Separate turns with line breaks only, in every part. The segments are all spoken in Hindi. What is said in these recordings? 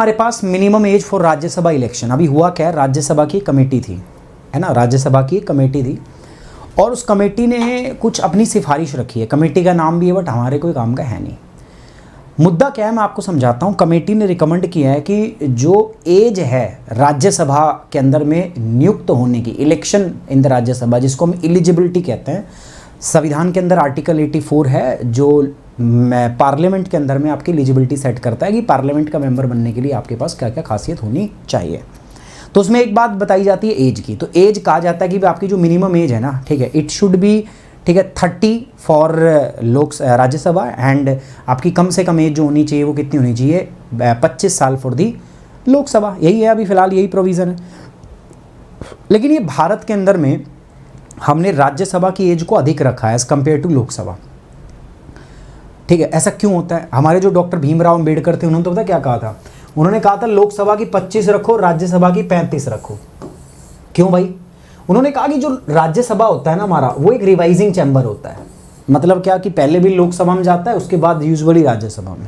हमारे पास minimum age for Rajya Sabha election. अभी हुआ क्या है, राज्यसभा की कमेटी थी, है ना, राज्यसभा की कमेटी थी और उस कमेटी ने कुछ अपनी सिफारिश रखी है। कमेटी का नाम भी है बट हमारे कोई काम का है नहीं। मुद्दा क्या है मैं आपको समझाता हूँ। कमेटी ने रिकमेंड किया है कि जो एज है राज्यसभा के अंदर में नियुक्त होने की, इलेक्शन इन द राज्यसभा, जिसको हम एलिजिबिलिटी कहते हैं, संविधान के अंदर आर्टिकल 84 है जो पार्लियामेंट के अंदर में आपकी एलिजिबिलिटी सेट करता है कि पार्लियामेंट का मेंबर बनने के लिए आपके पास क्या क्या खासियत होनी चाहिए। तो उसमें एक बात बताई जाती है एज की। तो एज कहा जाता है कि आपकी जो मिनिमम एज है ना, ठीक है, इट शुड बी, ठीक है, 30 फॉर राज्यसभा एंड आपकी कम से कम एज जो होनी चाहिए वो कितनी होनी चाहिए, 25 साल फॉर दी लोकसभा। यही है अभी फिलहाल, यही प्रोविज़न है। लेकिन ये भारत के अंदर में हमने राज्यसभा की एज को अधिक रखा है एज़ कम्पेयर टू लोकसभा, ठीक है। ऐसा क्यों होता है? हमारे जो डॉक्टर भीमराव अंबेडकर थे उन्होंने तो पता क्या कहा था, उन्होंने कहा था लोकसभा की 25 रखो, राज्यसभा की 35 रखो। क्यों भाई? उन्होंने कहा कि जो राज्यसभा होता है ना हमारा, वो एक रिवाइजिंग चैम्बर होता है। मतलब क्या कि पहले भी लोकसभा में जाता है, उसके बाद यूजुअली राज्यसभा में।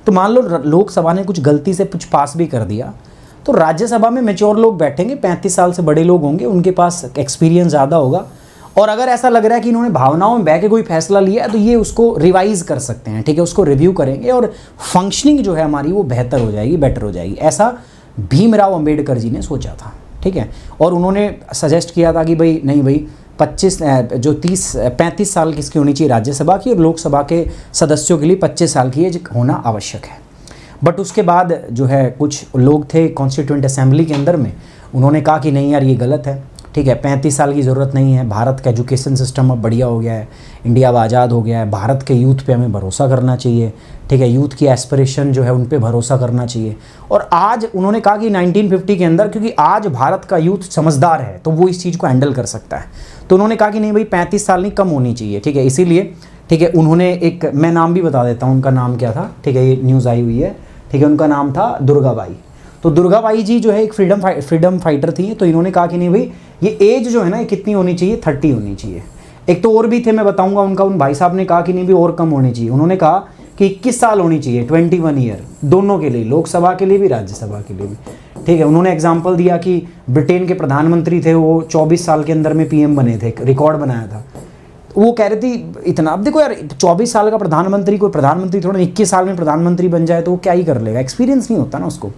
तो मान लो लोकसभा ने कुछ गलती से कुछ पास भी कर दिया, तो राज्यसभा में मैच्योर लोग बैठेंगे, 35 साल से बड़े लोग होंगे, उनके पास एक्सपीरियंस ज़्यादा होगा, और अगर ऐसा लग रहा है कि इन्होंने भावनाओं में बह के कोई फैसला लिया है तो ये उसको रिवाइज कर सकते हैं, ठीक है, उसको रिव्यू करेंगे और फंक्शनिंग जो है हमारी वो बेहतर हो जाएगी, बेटर हो जाएगी। ऐसा भीमराव अंबेडकर जी ने सोचा था, ठीक है। और उन्होंने सजेस्ट किया था कि भाई नहीं भाई 35 साल किसकी होनी चाहिए राज्यसभा की, और लोकसभा के सदस्यों के लिए 25 साल की एज होना आवश्यक है। बट उसके बाद जो है कुछ लोग थे कॉन्स्टिट्यूएंट असेंबली के अंदर में, उन्होंने कहा कि नहीं यार ये गलत है, ठीक है, 35 साल की ज़रूरत नहीं है, भारत का एजुकेशन सिस्टम अब बढ़िया हो गया है, इंडिया अब आज़ाद हो गया है, भारत के यूथ पे हमें भरोसा करना चाहिए, ठीक है, यूथ की एस्पिरेशन जो है उन पे भरोसा करना चाहिए। और आज उन्होंने कहा कि 1950 के अंदर, क्योंकि आज भारत का यूथ समझदार है तो वो इस चीज़ को हैंडल कर सकता है, तो उन्होंने कहा कि नहीं भाई 35 साल नहीं, कम होनी चाहिए, ठीक है। इसीलिए, ठीक है, उन्होंने एक, मैं नाम भी बता देता हूँ उनका नाम क्या था, ठीक है, ये न्यूज़ आई हुई है, ठीक है, उनका नाम था दुर्गाबाई। तो दुर्गाबाई जी जो है एक फ्रीडम फाइटर थी, तो इन्होंने कहा कि नहीं भाई ये एज जो है ना ये कितनी होनी चाहिए, 30 होनी चाहिए। एक तो और भी थे, मैं बताऊंगा उनका, उन भाई साहब ने कहा कि नहीं भी और कम होनी चाहिए। उन्होंने कहा कि 21 साल होनी चाहिए, 21 ईयर, दोनों के लिए, लोकसभा के लिए भी राज्यसभा के लिए भी, ठीक है। उन्होंने एग्जाम्पल दिया कि ब्रिटेन के प्रधानमंत्री थे, वो 24 साल के अंदर में PM बने थे, रिकॉर्ड बनाया था। वो कह रही थी इतना, अब देखो यार 24 साल का प्रधानमंत्री, कोई प्रधानमंत्री थोड़ा 21 साल में प्रधानमंत्री बन जाए तो वो क्या ही कर लेगा, एक्सपीरियंस नहीं होता ना उसको।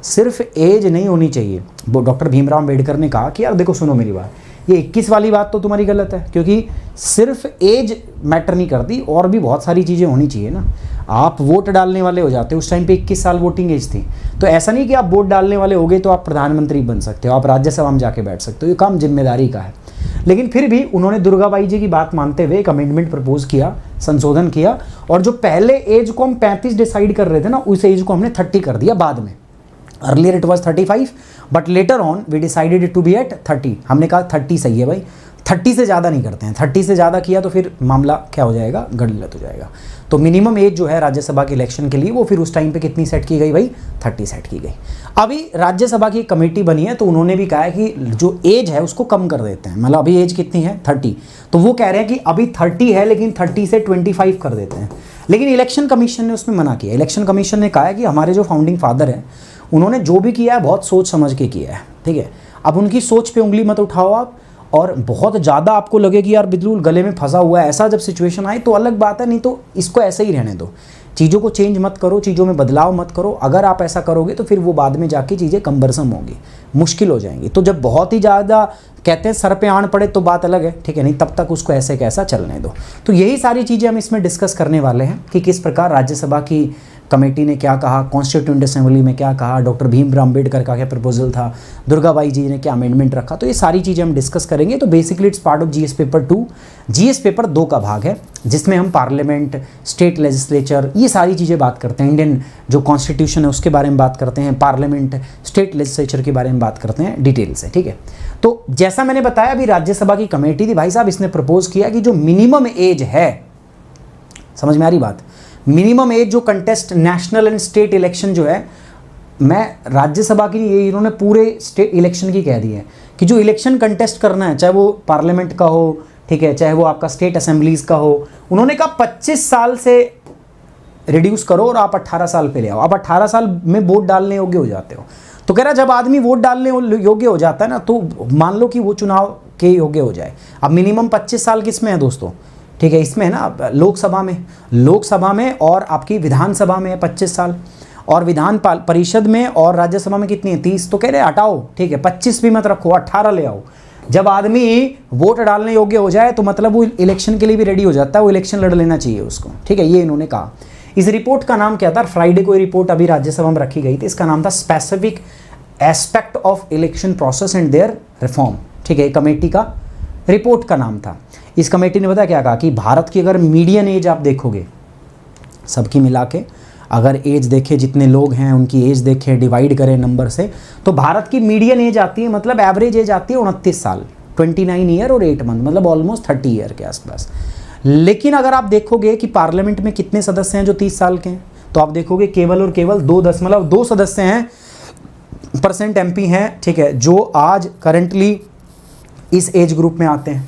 सिर्फ एज नहीं होनी चाहिए। वो डॉक्टर भीमराव अंबेडकर ने कहा कि यार देखो सुनो मेरी बात, ये 21 वाली बात तो तुम्हारी गलत है, क्योंकि सिर्फ एज मैटर नहीं करती, और भी बहुत सारी चीज़ें होनी चाहिए ना। आप वोट डालने वाले हो जाते हो, उस टाइम पे 21 साल वोटिंग एज थी, तो ऐसा नहीं कि आप वोट डालने वाले हो गए तो आप प्रधानमंत्री बन सकते हो, आप राज्यसभा में जाके बैठ सकते हो, ये काम जिम्मेदारी का है। लेकिन फिर भी उन्होंने दुर्गाबाई जी की बात मानते हुए एक अमेंडमेंट प्रपोज किया, संशोधन किया, और जो पहले एज को हम 35 डिसाइड कर रहे थे ना, उस एज को हमने 30 कर दिया बाद में। Earlier it was 35 but later on we decided it to be at 30। हमने कहा 30 सही है भाई, 30 से ज़्यादा नहीं करते हैं, 30 से ज़्यादा किया तो फिर मामला क्या हो जाएगा, गलत हो जाएगा। तो मिनिमम एज जो है राज्यसभा के इलेक्शन के लिए वो फिर उस टाइम पे कितनी सेट की गई भाई, 30 सेट की गई। अभी राज्यसभा की कमेटी बनी है तो उन्होंने भी कहा है कि जो एज है उसको कम कर देते हैं। मतलब अभी एज कितनी है, 30, तो वो कह रहे हैं कि अभी 30 है लेकिन 30 से 25 कर देते हैं। लेकिन इलेक्शन कमीशन ने उसमें मना किया। इलेक्शन कमीशन ने कहा है कि हमारे जो फाउंडिंग फादर हैं उन्होंने जो भी किया है बहुत सोच समझ के किया है, ठीक है। अब उनकी सोच पे उंगली मत उठाओ आप, और बहुत ज़्यादा आपको लगे कि यार बिल्कुल गले में फंसा हुआ है, ऐसा जब सिचुएशन आए तो अलग बात है, नहीं तो इसको ऐसे ही रहने दो। चीज़ों को चेंज मत करो, चीज़ों में बदलाव मत करो। अगर आप ऐसा करोगे तो फिर वो बाद में जाके चीज़ें कम्बरसम होंगी, मुश्किल हो जाएंगी। तो जब बहुत ही ज़्यादा कहते हैं सर पे आन पड़े तो बात अलग है, ठीक है, नहीं तब तक उसको ऐसे कैसा चलने दो। तो यही सारी चीज़ें हम इसमें डिस्कस करने वाले हैं कि किस प्रकार राज्यसभा की कमेटी ने क्या कहा, कॉन्स्टिट्यूएंट असेंबली में क्या कहा, डॉक्टर भीमराव अंबेडकर का क्या प्रपोजल था, दुर्गाबाई जी ने क्या अमेंडमेंट रखा। तो ये सारी चीज़ें हम डिस्कस करेंगे। तो basically it's part of GS paper 2। GS paper 2 का भाग है जिसमें हम पार्लियामेंट, स्टेट लेजिस्लेचर, ये सारी चीज़ें बात करते हैं। इंडियन जो कॉन्स्टिट्यूशन है उसके बारे में बात करते हैं, पार्लियामेंट, स्टेट लेजिस्लेचर के बारे में बात करते हैं डिटेल से, ठीक है। तो जैसा मैंने बताया अभी राज्यसभा की कमेटी थी, भाई साहब इसने प्रपोज किया कि जो मिनिमम एज है, समझ में आ रही बात, मिनिमम एज जो contest national and state election जो है, मैं राज्यसभा की ये इन्होंने पूरे स्टेट इलेक्शन की कह दी है कि जो इलेक्शन कंटेस्ट करना है, चाहे वो पार्लियामेंट का हो, ठीक है, चाहे वो आपका स्टेट असेंबलीज का हो, उन्होंने कहा 25 साल से रिड्यूस करो और आप 18 साल पे ले आओ। आप 18 साल में वोट डालने योग्य हो जाते हो। तो कह रहा जब आदमी वोट डालने योग्य हो जाता है ना, तो मान लो कि वो चुनाव के योग्य हो जाए। अब मिनिमम 25 साल किसमें है दोस्तों, ठीक है, इसमें है ना लोकसभा में और आपकी विधानसभा में है 25 साल, और विधान परिषद में और राज्यसभा में कितनी है 30। तो कह रहे हटाओ, ठीक है, 25 भी मत रखो, 18 ले आओ। जब आदमी वोट डालने योग्य हो जाए तो मतलब वो इलेक्शन के लिए भी रेडी हो जाता है, वो इलेक्शन लड़ लेना चाहिए उसको, ठीक है, ये इन्होंने कहा। इस रिपोर्ट का नाम क्या था, फ्राइडे को ये रिपोर्ट अभी राज्यसभा में रखी गई थी, इसका नाम था specific aspect of election process and their reform, ठीक है, कमेटी का रिपोर्ट का नाम था। इस कमेटी ने पता क्या कहा कि भारत की अगर मीडियन एज आप देखोगे, सबकी मिला के अगर एज देखे, जितने लोग हैं उनकी एज देखें, डिवाइड करें नंबर से, तो भारत की मीडियन एज आती है, मतलब एवरेज एज आती है 29 साल, 29 ईयर और 8 मंथ, मतलब ऑलमोस्ट 30 ईयर के आसपास। लेकिन अगर आप देखोगे कि पार्लियामेंट में कितने सदस्य हैं जो 30 साल के हैं, तो आप देखोगे केवल और केवल 2 सदस्य हैं, % MP हैं, ठीक है, जो आज करंटली इस एज ग्रुप में आते हैं,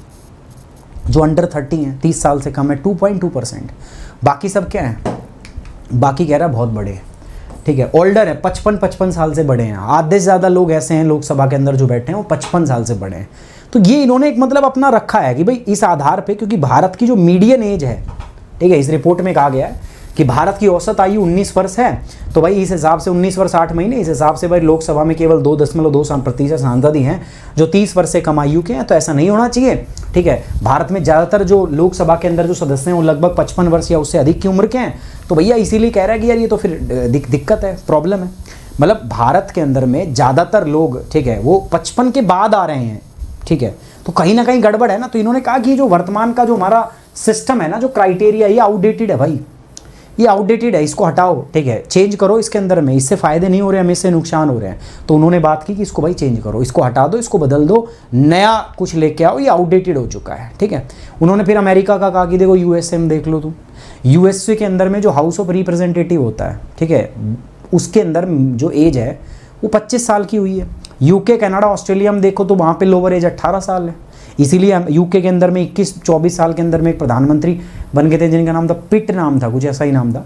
जो अंडर 30 हैं, 30 साल से कम है, 2.2%। बाकी सब क्या है, बाकी कह रहा है बहुत बड़े हैं, ठीक है, ओल्डर है, 55 साल से बड़े हैं। आधे से ज़्यादा लोग ऐसे हैं लोकसभा के अंदर जो बैठे हैं वो 55 साल से बड़े हैं। तो ये इन्होंने एक मतलब अपना रखा है कि भाई इस आधार पे, क्योंकि भारत की जो मीडियन एज है, ठीक है, इस रिपोर्ट में कहा गया है कि भारत की औसत आयु 19 वर्ष है, तो भाई इस हिसाब से 19 वर्ष 8 महीने, इस हिसाब से भाई लोकसभा में केवल 2.2% सांसद ही हैं जो 30 वर्ष से कम आयु के हैं। तो ऐसा नहीं होना चाहिए, ठीक है। भारत में ज़्यादातर जो लोकसभा के अंदर जो सदस्य हैं वो लगभग 55 वर्ष या उससे अधिक की उम्र के हैं। तो भैया इसीलिए कह रहा है कि यार ये तो फिर दिक्कत है, प्रॉब्लम है। मतलब भारत के अंदर में ज़्यादातर लोग, ठीक है, वो 55 के बाद आ रहे हैं, ठीक है, तो कहीं ना कहीं गड़बड़ है ना। तो इन्होंने कहा कि जो वर्तमान का जो हमारा सिस्टम है ना, जो क्राइटेरिया, ये आउटडेटेड है भाई, ये आउटडेटेड है, इसको हटाओ, ठीक है, चेंज करो इसके अंदर में, इससे फ़ायदे नहीं हो रहे हैं, हमें इससे नुकसान हो रहे हैं। तो उन्होंने बात की कि इसको भाई चेंज करो, इसको हटा दो, इसको बदल दो, नया कुछ लेके आओ, ये आउटडेटेड हो चुका है, ठीक है। उन्होंने फिर अमेरिका का कहा कि देखो यूएसए में देख लो तुम, यूएसए के अंदर में जो हाउस ऑफ रिप्रेजेंटेटिव होता है, ठीक है, उसके अंदर जो एज है वो 25 साल की हुई है। यूके, कनाडा, ऑस्ट्रेलिया में देखो तो वहाँ पे लोअर एज 18 साल है। इसीलिए यूके के अंदर में 21-24 साल के अंदर में एक प्रधानमंत्री बन गए थे जिनका नाम था पिट, नाम था, कुछ ऐसा ही नाम था।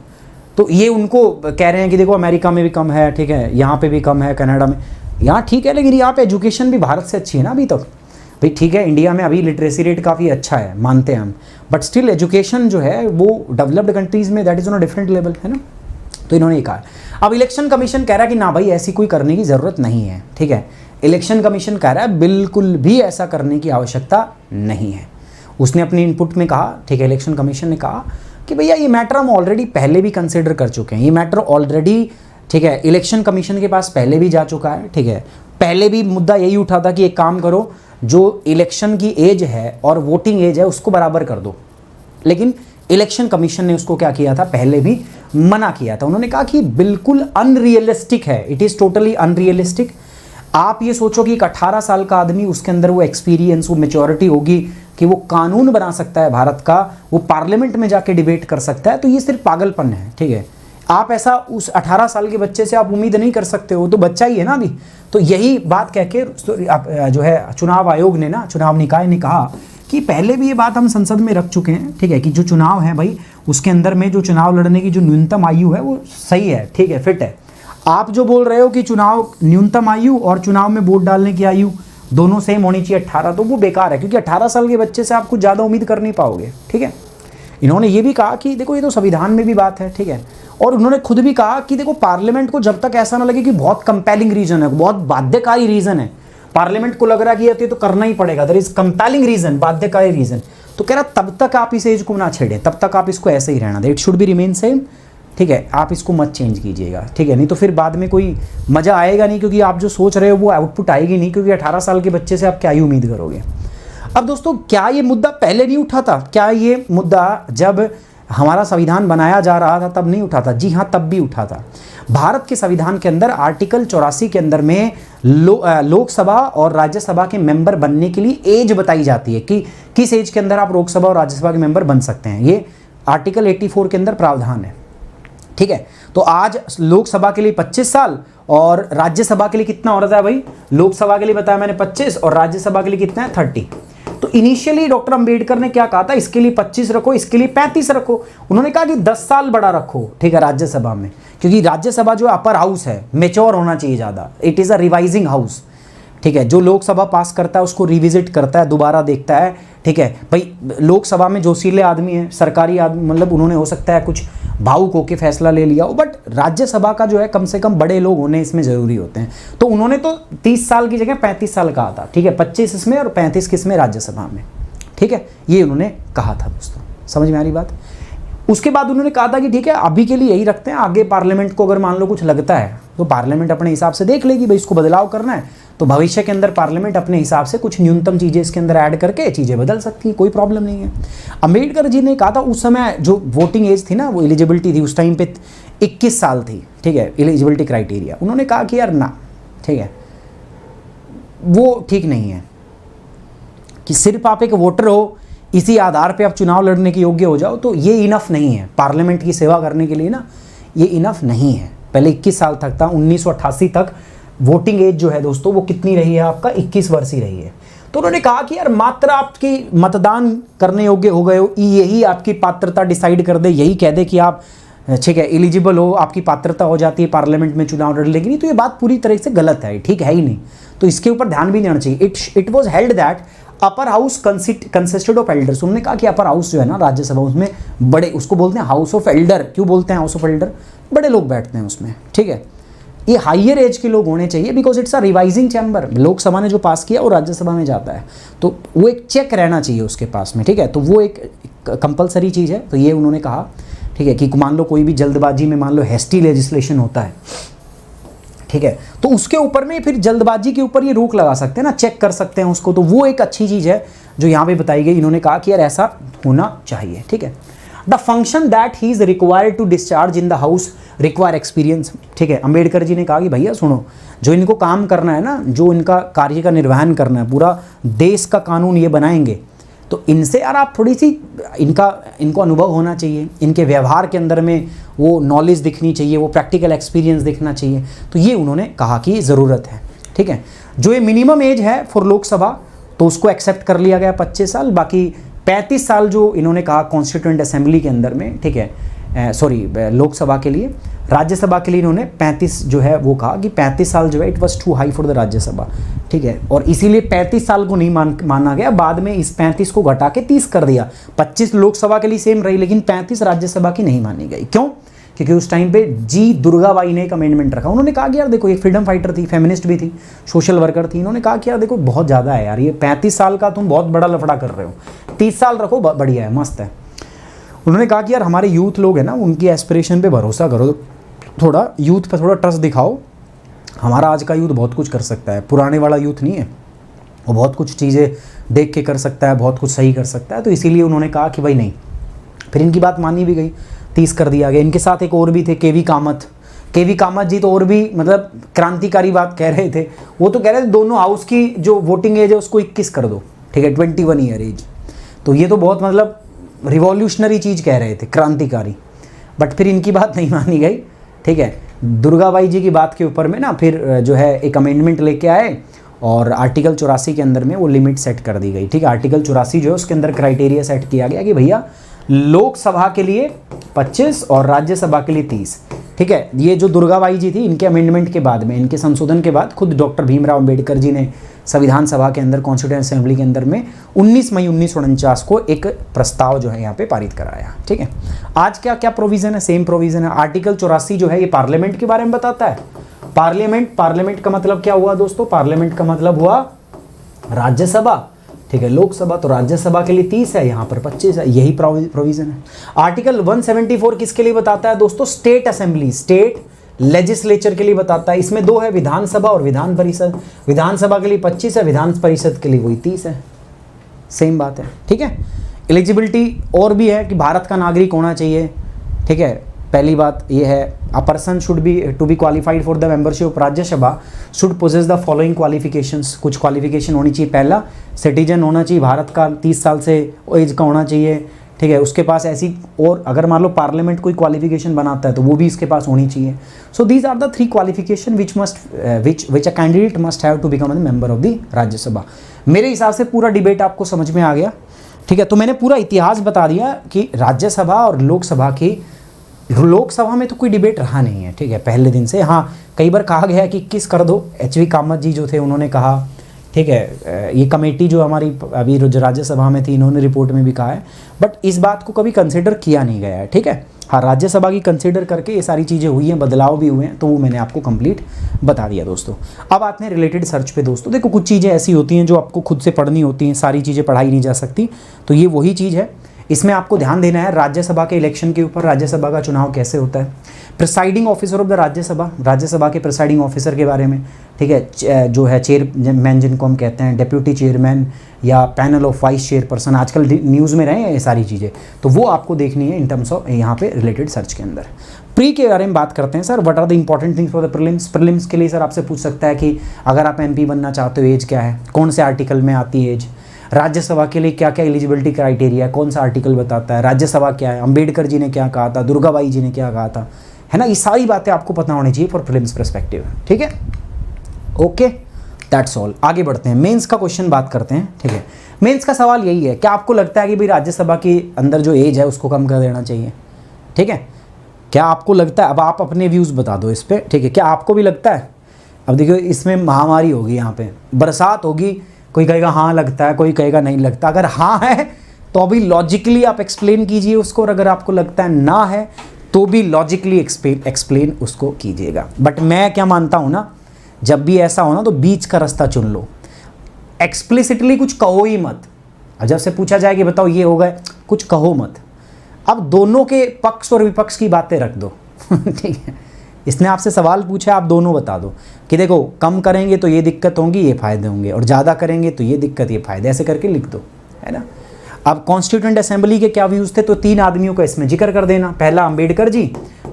तो ये उनको कह रहे हैं कि देखो अमेरिका में भी कम है, ठीक है, यहाँ पे भी कम है, कनाडा में, यहाँ ठीक है, लेकिन यहाँ पे एजुकेशन भी भारत से अच्छी है ना अभी तक। भाई ठीक है, इंडिया में अभी लिटरेसी रेट काफ़ी अच्छा है, मानते हैं हम, बट स्टिल एजुकेशन जो है वो डेवलप्ड कंट्रीज़ में that is on a different level, है ना। तो इन्होंने ये कहा। अब इलेक्शन कमीशन कह रहा है कि ना भाई ऐसी कोई करने की ज़रूरत नहीं है, ठीक है। इलेक्शन कमीशन कह रहा है बिल्कुल भी ऐसा करने की आवश्यकता नहीं है। उसने अपनी इनपुट में कहा, ठीक है, इलेक्शन कमीशन ने कहा कि भैया ये मैटर हम ऑलरेडी पहले भी कंसिडर कर चुके हैं, ये मैटर ऑलरेडी, ठीक है, इलेक्शन कमीशन के पास पहले भी जा चुका है, ठीक है। पहले भी मुद्दा यही उठा था कि एक काम करो, जो इलेक्शन की एज है और वोटिंग एज है उसको बराबर कर दो, लेकिन इलेक्शन कमीशन ने उसको क्या किया था, पहले भी मना किया था। उन्होंने कहा कि बिल्कुल अनरियलिस्टिक है, इट इज़ टोटली अनरियलिस्टिक। आप ये सोचो कि एक 18 साल का आदमी, उसके अंदर वो एक्सपीरियंस, वो मैच्योरिटी होगी कि वो कानून बना सकता है भारत का, वो पार्लियामेंट में जाके डिबेट कर सकता है, तो ये सिर्फ पागलपन है, ठीक है। आप ऐसा उस 18 साल के बच्चे से आप उम्मीद नहीं कर सकते हो, तो बच्चा ही है ना अभी। तो यही बात कह के जो है चुनाव आयोग ने ना, चुनाव निकाय ने कहा कि पहले भी ये बात हम संसद में रख चुके हैं, ठीक है, कि जो चुनाव है भाई उसके अंदर में जो चुनाव लड़ने की जो न्यूनतम आयु है वो सही है, ठीक है, फिट है। आप जो बोल रहे हो कि चुनाव न्यूनतम आयु और चुनाव में वोट डालने की आयु दोनों सेम होनी चाहिए 18, तो वो बेकार है, क्योंकि 18 साल के बच्चे से आप कुछ ज़्यादा उम्मीद कर नहीं पाओगे, ठीक है। इन्होंने ये भी कहा कि देखो ये तो संविधान में भी बात है, ठीक है, और उन्होंने खुद भी कहा कि देखो पार्लियामेंट को जब तक ऐसा ना लगे कि बहुत कंपेलिंग रीज़न है, बहुत बाध्यकारी रीज़न है, पार्लियामेंट को लग रहा है कि ये तो करना ही पड़ेगा, देयर इज कंपेलिंग रीज़न, बाध्यकारी रीज़न, तो कह रहा तब तक आप इस एज को ना छेड़ें, तब तक आप इसको ऐसे ही रहना दें, it should be remain same, ठीक है, आप इसको मत चेंज कीजिएगा, ठीक है, नहीं तो फिर बाद में कोई मज़ा आएगा नहीं, क्योंकि आप जो सोच रहे हो वो आउटपुट आएगी नहीं, क्योंकि 18 साल के बच्चे से आप क्या ही उम्मीद करोगे। अब दोस्तों, क्या ये मुद्दा पहले नहीं उठा था? क्या ये मुद्दा जब हमारा संविधान बनाया जा रहा था तब नहीं उठा था? जी हाँ, तब भी उठा था। भारत के संविधान के अंदर आर्टिकल 84 के अंदर में लोकसभा और राज्यसभा के मेंबर बनने के लिए एज बताई जाती है कि किस एज के अंदर आप लोकसभा और राज्यसभा के मेंबर बन सकते हैं। ये आर्टिकल 84 के अंदर प्रावधान है, ठीक है। तो आज लोकसभा के लिए 25 साल और राज्यसभा के लिए कितना हो रहा है भाई? लोकसभा के लिए बताया मैंने 25 और राज्यसभा के लिए कितना है 30। तो इनिशियली डॉक्टर अंबेडकर ने क्या कहा था, इसके लिए 25 रखो, इसके लिए 35 रखो। उन्होंने कहा कि 10 साल बड़ा रखो, ठीक है, राज्यसभा में, क्योंकि राज्यसभा जो अपर हाउस है मेच्योर होना चाहिए ज़्यादा, it is a revising house, ठीक है। जो लोकसभा पास करता है उसको रिविजिट करता है, दोबारा देखता है, ठीक है भाई। लोकसभा में जोशीले आदमी है, सरकारी आदमी, मतलब उन्होंने हो सकता है कुछ भावुक होकर फैसला ले लिया हो, बट राज्यसभा का जो है कम से कम बड़े लोग होने इसमें ज़रूरी होते हैं। तो उन्होंने तो 30 साल की जगह 35 साल कहा था, ठीक है, 25 इसमें और 35 किसमें, राज्यसभा में, ठीक है, ये उन्होंने कहा था दोस्तों, समझ में आ रही बात। उसके बाद उन्होंने कहा था कि ठीक है अभी के लिए यही रखते हैं, आगे पार्लियामेंट को अगर मान लो कुछ लगता है तो पार्लियामेंट अपने हिसाब से देख लेगी, भाई इसको बदलाव करना है तो भविष्य के अंदर पार्लियामेंट अपने हिसाब से कुछ न्यूनतम चीज़ें इसके अंदर ऐड करके चीज़ें बदल सकती है, कोई प्रॉब्लम नहीं है। अंबेडकर जी ने कहा था, उस समय जो वोटिंग एज थी ना, वो एलिजिबिलिटी थी उस टाइम पे 21 साल थी, ठीक है, एलिजिबिलिटी क्राइटेरिया। उन्होंने कहा कि यार ना, ठीक है, वो ठीक नहीं है कि सिर्फ आप एक वोटर हो, इसी आधार पे आप चुनाव लड़ने के योग्य हो जाओ, तो ये इनफ नहीं है पार्लियामेंट की सेवा करने के लिए ना, ये इनफ नहीं है। पहले 21 साल तक था, 1988 तक वोटिंग एज जो है दोस्तों वो कितनी रही है आपका, 21 वर्ष ही रही है। तो उन्होंने कहा कि यार मात्र आपकी मतदान करने योग्य हो गए हो, यही आपकी पात्रता डिसाइड कर दे, यही कह दे कि आप ठीक है एलिजिबल हो, आपकी पात्रता हो जाती है पार्लियामेंट में चुनाव लड़ने की। नहीं तो ये बात पूरी तरह से गलत है, ठीक है ही नहीं, तो इसके ऊपर ध्यान भी देना चाहिए। It was held that upper house consisted of elders. उन्होंने कहा कि अपर हाउस जो है ना राज्यसभा, उसमें बड़े, उसको बोलते हैं हाउस ऑफ एल्डर। क्यों बोलते हैं हाउस ऑफ एल्डर, बड़े लोग बैठते हैं उसमें, ठीक है। ये हाइयर एज के लोग होने चाहिए, because it's a revising chamber. Lok Sabha ने जो पास किया वो राज्यसभा में जाता है, तो वो एक चेक रहना चाहिए उसके पास में, ठीक है। तो वो एक कंपलसरी चीज़ है। तो ये उन्होंने कहा, ठीक है, कि मान लो कोई भी जल्दबाजी में मान लो हेस्टी लेजिस्लेशन होता है, ठीक है, तो उसके ऊपर में फिर जल्दबाजी के ऊपर ये रोक लगा सकते हैं ना, चेक कर सकते हैं उसको। तो वो एक अच्छी चीज़ है जो यहाँ पे बताई गई। इन्होंने कहा कि यार ऐसा होना चाहिए, ठीक है। The function that he is required to discharge in the house require experience, ठीक है। अंबेडकर जी ने कहा कि भैया सुनो, जो इनको काम करना है ना, जो इनका कार्य का निर्वहन करना है, पूरा देश का कानून ये बनाएंगे, तो इनसे यार आप थोड़ी सी इनको अनुभव होना चाहिए, इनके व्यवहार के अंदर में वो नॉलेज दिखनी चाहिए, वो प्रैक्टिकल एक्सपीरियंस दिखना चाहिए। तो ये उन्होंने कहा कि ज़रूरत है, ठीक है। जो ये मिनिमम एज है फॉर लोकसभा, तो उसको एक्सेप्ट कर लिया गया 25 साल। बाकी 35 साल जो इन्होंने कहा कॉन्स्टिट्यूएंट असेंबली के अंदर में, ठीक है, लोकसभा के लिए। राज्यसभा के लिए इन्होंने 35 जो है वो कहा कि 35 साल जो है it was too high for the Rajya Sabha, ठीक है। और इसीलिए 35 साल को नहीं माना गया, बाद में इस 35 को घटा के 30 कर दिया। 25 लोकसभा के लिए सेम रही, लेकिन 35 राज्यसभा की नहीं मानी गई। क्यों? क्योंकि उस टाइम पे जी दुर्गाबाई ने एक अमेंडमेंट रखा। उन्होंने कहा कि यार देखो, एक फ्रीडम फाइटर थी, फेमिनिस्ट भी थी, सोशल वर्कर थी। इन्होंने कहा कि यार देखो बहुत ज़्यादा है यार, ये 35 साल का तुम बहुत बड़ा लफड़ा कर रहे हो, 30 साल रखो, बढ़िया है, मस्त है। उन्होंने कहा कि यार हमारे यूथ लोग हैं ना, उनकी एस्पिरेशन पे भरोसा करो, थोड़ा यूथ पर थोड़ा ट्रस्ट दिखाओ। हमारा आज का यूथ बहुत कुछ कर सकता है, पुराने वाला यूथ नहीं है, वो बहुत कुछ चीज़ें देख के कर सकता है, बहुत कुछ सही कर सकता है। तो इसीलिए उन्होंने कहा कि भाई नहीं, फिर इनकी बात मानी भी गई, 30 कर दिया गया। इनके साथ एक और भी थे, केवी कामत जी, तो और भी मतलब क्रांतिकारी बात कह रहे थे। वो तो कह रहे थे दोनों हाउस की जो वोटिंग एज है उसको 21 कर दो, ठीक है, 21 ईयर एज। तो ये तो बहुत मतलब रिवॉल्यूशनरी चीज़ कह रहे थे, क्रांतिकारी। बट फिर इनकी बात नहीं मानी गई, ठीक है। दुर्गाबाई जी की बात के ऊपर में ना फिर जो है एक अमेंडमेंट लेके आए और आर्टिकल 84 के अंदर में वो लिमिट सेट कर दी गई, ठीक है। आर्टिकल 84 जो है उसके अंदर क्राइटेरिया सेट किया गया कि भैया लोकसभा के लिए 25 और राज्यसभा के लिए 30, ठीक है। ये जो दुर्गाबाई जी थी, इनके अमेंडमेंट के बाद में, इनके संशोधन के बाद खुद डॉक्टर भीमराव अंबेडकर जी ने संविधान सभा के अंदर, कॉन्स्टिट्यूएंट असेंबली के अंदर में 19 मई 1949 को एक प्रस्ताव जो है यहाँ पे पारित कराया, ठीक है। आज क्या क्या प्रोविज़न है? सेम प्रोविज़न है। आर्टिकल 84 जो है ये पार्लियामेंट के बारे में बताता है। पार्लियामेंट का मतलब क्या हुआ दोस्तों? पार्लियामेंट का मतलब हुआ राज्यसभा, ठीक है। लोकसभा तो राज्यसभा के लिए 30 है, यहाँ पर 25 है, यही प्रोविज़न है। आर्टिकल 174 किसके लिए बताता है दोस्तों? स्टेट असेंबली, स्टेट लेजिस्लेचर के लिए बताता है। इसमें दो है, विधानसभा और विधान परिषद। विधानसभा के लिए 25 है, विधान परिषद के लिए वही 30 है, सेम बात है, ठीक है। एलिजिबिलिटी और भी है कि भारत का नागरिक होना चाहिए, ठीक है। पहली बात ये है, a person should be to be qualified for the membership of Rajya Sabha should possess the following qualifications. कुछ क्वालिफिकेशन होनी चाहिए। पहला, सिटीजन होना चाहिए भारत का, 30 साल से एज का होना चाहिए, ठीक है। उसके पास ऐसी, और अगर मान लो पार्लियामेंट कोई क्वालिफिकेशन बनाता है तो वो भी इसके पास होनी चाहिए। So these are the 3 qualification which a candidate must have to become a member of the Rajya Sabha. मेरे हिसाब से पूरा डिबेट आपको समझ में आ गया, ठीक है। तो मैंने पूरा इतिहास बता दिया कि राज्यसभा और लोकसभा में तो कोई डिबेट रहा नहीं है, ठीक है, पहले दिन से। हाँ, कई बार कहा गया है कि 21 कर दो, एचवी कामत जी जो थे उन्होंने कहा, ठीक है। ये कमेटी जो हमारी अभी जो राज्यसभा में थी, इन्होंने रिपोर्ट में भी कहा है, बट इस बात को कभी कंसिडर किया नहीं गया है, ठीक है। हाँ, राज्यसभा की कंसिडर करके ये सारी चीज़ें हुई हैं, बदलाव भी हुए हैं, तो वो मैंने आपको कंप्लीट बता दिया दोस्तों। अब आते हैं रिलेटेड सर्च पे दोस्तों। देखो, कुछ चीज़ें ऐसी होती हैं जो आपको खुद से पढ़नी होती हैं, सारी चीज़ें पढ़ाई नहीं जा सकती, तो ये वही चीज़ है। इसमें आपको ध्यान देना है राज्यसभा के इलेक्शन के ऊपर, राज्यसभा का चुनाव कैसे होता है, presiding officer of the Rajya Sabha के प्रिसाइडिंग ऑफिसर के बारे में, ठीक है, जो है चेयरमैन जिनको हम कहते हैं, डेप्यूटी चेयरमैन या पैनल ऑफ वाइस चेयरपर्सन, आजकल न्यूज़ में रहे हैं ये सारी चीज़ें, तो वो आपको देखनी है इन टर्म्स ऑफ यहाँ पे रिलेटेड सर्च के अंदर। प्री के बारे में बात करते हैं sir, what are the important things for the prelims के लिए सर आपसे पूछ सकता है कि अगर आप MP बनना चाहते हो एज क्या है, कौन से आर्टिकल में आती है एज, राज्यसभा के लिए क्या क्या एलिजिबिलिटी क्राइटेरिया है, कौन सा आर्टिकल बताता है, राज्यसभा क्या है, अंबेडकर जी ने क्या कहा था, दुर्गाबाई जी ने क्या कहा था, है ना। ये सारी बातें आपको पता होनी चाहिए फॉर प्रीलिम्स पर्सपेक्टिव, ठीक है। Okay, that's all. आगे बढ़ते हैं, मेंस का क्वेश्चन बात करते हैं, ठीक है। मेंस का सवाल यही है, क्या आपको लगता है कि भाई राज्यसभा के अंदर जो एज है उसको कम कर देना चाहिए, ठीक है। क्या आपको लगता है, अब आप अपने व्यूज़ बता दो इस पर, ठीक है, क्या आपको भी लगता है। अब देखिए, इसमें महामारी होगी, यहाँ पे बरसात होगी, कोई कहेगा हाँ लगता है, कोई कहेगा नहीं लगता। अगर हाँ है तो अभी लॉजिकली आप एक्सप्लेन कीजिए उसको, और अगर आपको लगता है ना है तो भी लॉजिकली एक्सप्लेन उसको कीजिएगा। बट मैं क्या मानता हूँ ना, जब भी ऐसा हो ना तो बीच का रास्ता चुन लो, एक्सप्लिसिटली कुछ कहो ही मत। अब जब से पूछा जाए कि बताओ ये हो गए, कुछ कहो मत। अब दोनों के पक्ष और विपक्ष की बातें रख दो ठीक है। इसने आपसे सवाल पूछा, आप दोनों बता दो कि देखो कम करेंगे तो ये दिक्कत होंगी, ये फ़ायदे होंगे, और ज़्यादा करेंगे तो ये दिक्कत, ये फ़ायदे, ऐसे करके लिख दो, है ना। अब कॉन्स्टिट्यूएंट असेंबली के क्या व्यूज़ थे, तो 3 आदमियों का इसमें जिक्र कर देना, पहला अंबेडकर जी,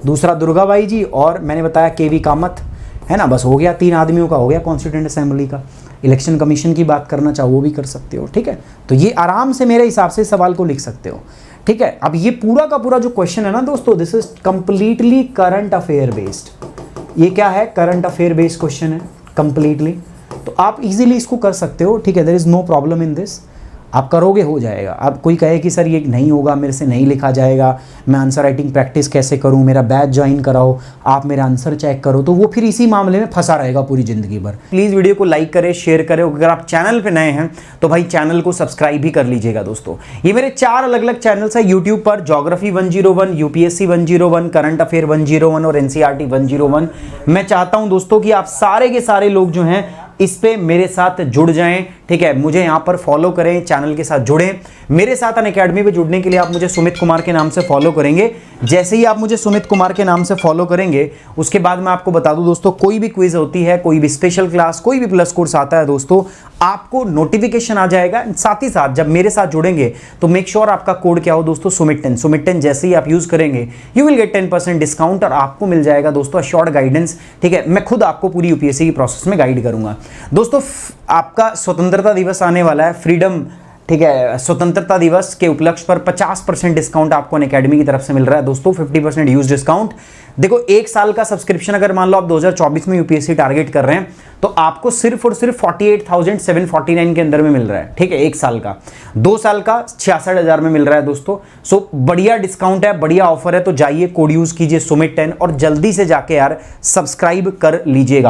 दूसरा दुर्गाबाई जी, और मैंने बताया KV कामत, है ना। बस हो गया, 3 आदमियों का हो गया कॉन्स्टिट्यूएंट असेंबली का। इलेक्शन कमीशन की बात करना चाहो वो भी कर सकते हो, ठीक है। तो ये आराम से मेरे हिसाब से सवाल को लिख सकते हो, ठीक है। अब ये पूरा का पूरा जो क्वेश्चन है ना दोस्तों, this is completely current affair based. ये क्या है, करंट अफेयर बेस्ड क्वेश्चन है कंप्लीटली, तो आप इजीली इसको कर सकते हो, ठीक है। There is no problem in this, आप करोगे हो जाएगा। अब कोई कहे कि सर ये नहीं होगा, मेरे से नहीं लिखा जाएगा, मैं आंसर राइटिंग प्रैक्टिस कैसे करूं, मेरा बैच ज्वाइन कराओ, आप मेरा आंसर चेक करो, तो वो फिर इसी मामले में फंसा रहेगा पूरी ज़िंदगी भर। प्लीज़ वीडियो को लाइक करें, शेयर करें, अगर आप चैनल पे नए हैं तो भाई चैनल को सब्सक्राइब भी कर लीजिएगा दोस्तों। ये मेरे 4 अलग अलग चैनल्स हैं यूट्यूब पर, ज्योग्राफी 101, UPSC 101, करंट अफेयर 101 और NCERT 101। मैं चाहता हूँ दोस्तों कि आप सारे के सारे लोग जो हैं इस पे मेरे साथ जुड़ जाएं, ठीक है। मुझे यहाँ पर फॉलो करें, चैनल के साथ जुड़ें। मेरे साथ अनअकैडमी पे जुड़ने के लिए आप मुझे सुमित कुमार के नाम से फॉलो करेंगे। जैसे ही आप मुझे सुमित कुमार के नाम से फॉलो करेंगे, उसके बाद मैं आपको बता दूं दोस्तों, कोई भी क्विज होती है, कोई भी स्पेशल क्लास, कोई भी प्लस कोर्स आता है दोस्तों, आपको नोटिफिकेशन आ जाएगा। साथ ही साथ जब मेरे साथ जुड़ेंगे तो मेक श्योर आपका कोड क्या हो दोस्तों, सुमित 10 जैसे ही आप यूज करेंगे यू विल गेट 10% डिस्काउंट, और आपको मिल जाएगा दोस्तों शॉर्ट गाइडेंस, ठीक है। मैं खुद आपको पूरी UPSC की प्रोसेस में गाइड करूंगा दोस्तों। आपका स्वतंत्रता दिवस आने वाला है, फ्रीडम, ठीक है, स्वतंत्रता दिवस के उपलक्ष्य पर 50% डिस्काउंट आपको अनअकैडमी की तरफ से मिल रहा है दोस्तों, 50% यूज डिस्काउंट। देखो, 1 साल का सब्सक्रिप्शन अगर मान लो आप 2024 में UPSC टारगेट कर रहे हैं तो आपको सिर्फ और सिर्फ 48,749 के अंदर में मिल रहा है, ठीक है, 1 साल का। 2 साल का 66,000 में मिल रहा है दोस्तों। सो बढ़िया डिस्काउंट है, बढ़िया ऑफर है, तो जाइए कोड यूज कीजिए सुमित 10 और जल्दी से जाके यार सब्सक्राइब कर लीजिएगा।